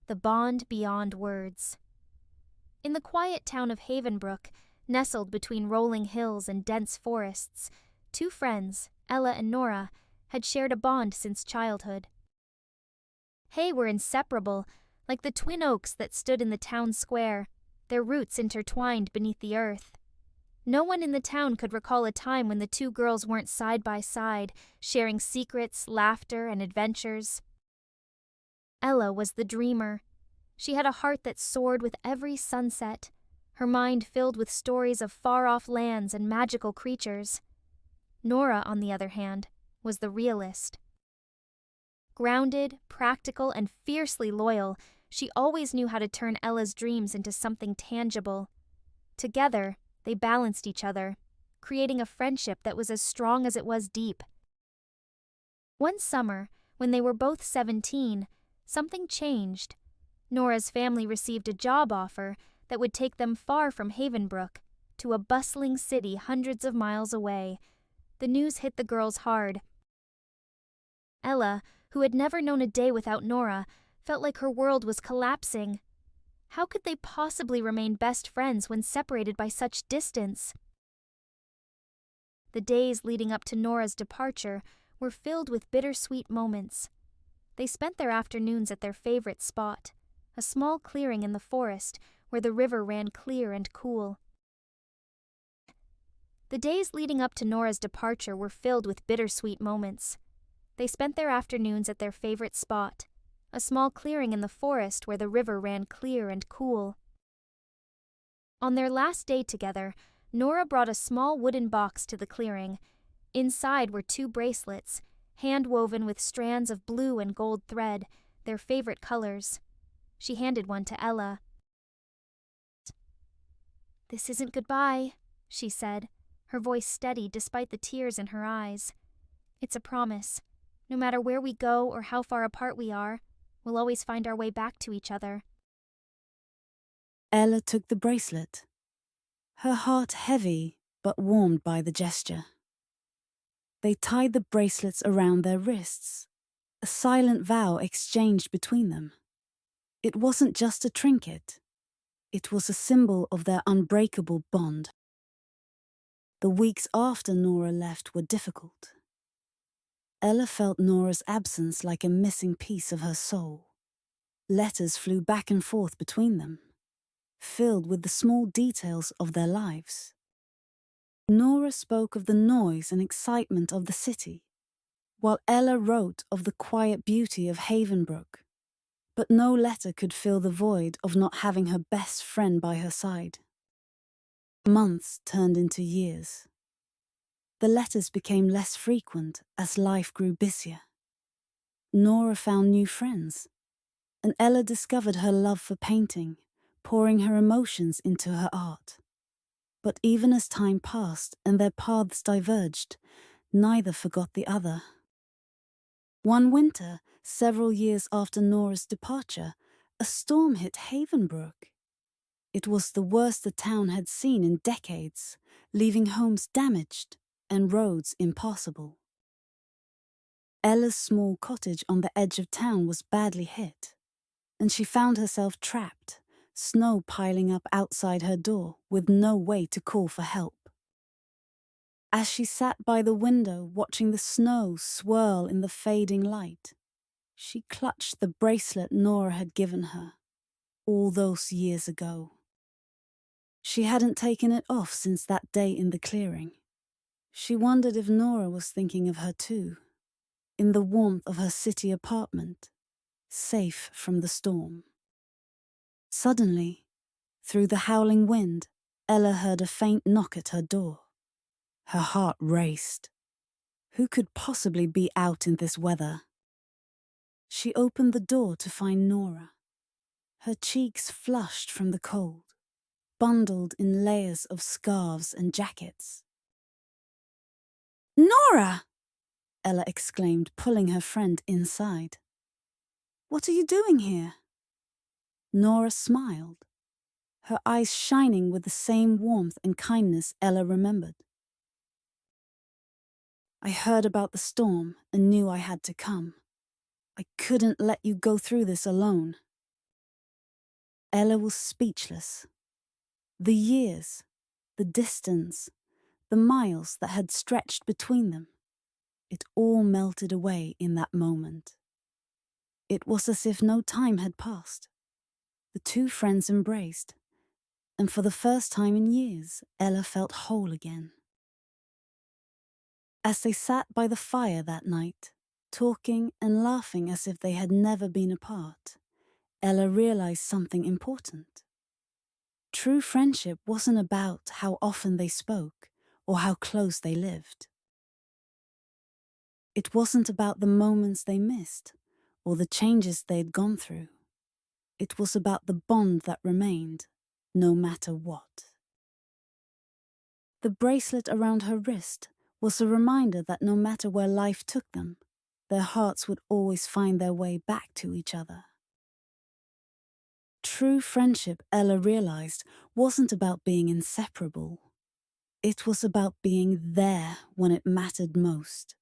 the bond beyond words. In the quiet town of Havenbrook, nestled between rolling hills and dense forests, two friends, Ella and Nora, had shared a bond since childhood. They were inseparable, like the twin oaks that stood in the town square, their roots intertwined beneath the earth. No one in the town could recall a time when the two girls weren't side by side, sharing secrets, laughter, and adventures. Ella was the dreamer. She had a heart that soared with every sunset, her mind filled with stories of far-off lands and magical creatures. Nora, on the other hand, was the realist. Grounded, practical, and fiercely loyal, she always knew how to turn Ella's dreams into something tangible. Together, they balanced each other, creating a friendship that was as strong as it was deep. One summer, when they were both 17, something changed. Nora's family received a job offer that would take them far from Havenbrook, to a bustling city hundreds of miles away. The news hit the girls hard. Ella, who had never known a day without Nora, felt like her world was collapsing. How could they possibly remain best friends when separated by such distance? The days leading up to Nora's departure were filled with bittersweet moments. They spent their afternoons at their favorite spot, a small clearing in the forest where the river ran clear and cool. The days leading up to Nora's departure were filled with bittersweet moments. They spent their afternoons at their favorite spot, a small clearing in the forest where the river ran clear and cool. On their last day together, Nora brought a small wooden box to the clearing. Inside were two bracelets, hand-woven with strands of blue and gold thread, their favorite colors. She handed one to Ella. "This isn't goodbye," she said, her voice steady despite the tears in her eyes. "It's a promise. No matter where we go or how far apart we are, we'll always find our way back to each other." Ella took the bracelet, her heart heavy but warmed by the gesture. They tied the bracelets around their wrists, a silent vow exchanged between them. It wasn't just a trinket. It was a symbol of their unbreakable bond. The weeks after Nora left were difficult. Ella felt Nora's absence like a missing piece of her soul. Letters flew back and forth between them, filled with the small details of their lives. Nora spoke of the noise and excitement of the city, while Ella wrote of the quiet beauty of Havenbrook. But no letter could fill the void of not having her best friend by her side. Months turned into years. The letters became less frequent as life grew busier. Nora found new friends, and Ella discovered her love for painting, pouring her emotions into her art. But even as time passed and their paths diverged, neither forgot the other. One winter, several years after Nora's departure, a storm hit Havenbrook. It was the worst the town had seen in decades, leaving homes damaged and roads impassable. Ella's small cottage on the edge of town was badly hit, and she found herself trapped, snow piling up outside her door with no way to call for help. As she sat by the window watching the snow swirl in the fading light, she clutched the bracelet Nora had given her all those years ago. She hadn't taken it off since that day in the clearing. She wondered if Nora was thinking of her too, in the warmth of her city apartment, safe from the storm. Suddenly, through the howling wind, Ella heard a faint knock at her door. Her heart raced. Who could possibly be out in this weather? She opened the door to find Nora, her cheeks flushed from the cold, bundled in layers of scarves and jackets. "Nora!" Ella exclaimed, pulling her friend inside. "What are you doing here?" Nora smiled, her eyes shining with the same warmth and kindness Ella remembered. "I heard about the storm and knew I had to come. I couldn't let you go through this alone." Ella was speechless. The years, the distance, the miles that had stretched between them, it all melted away in that moment. It was as if no time had passed. The two friends embraced, and for the first time in years, Ella felt whole again. As they sat by the fire that night, talking and laughing as if they had never been apart, Ella realized something important. True friendship wasn't about how often they spoke or how close they lived. It wasn't about the moments they missed or the changes they'd gone through. It was about the bond that remained, no matter what. The bracelet around her wrist was a reminder that no matter where life took them, their hearts would always find their way back to each other. True friendship, Ella realized, wasn't about being inseparable. It was about being there when it mattered most.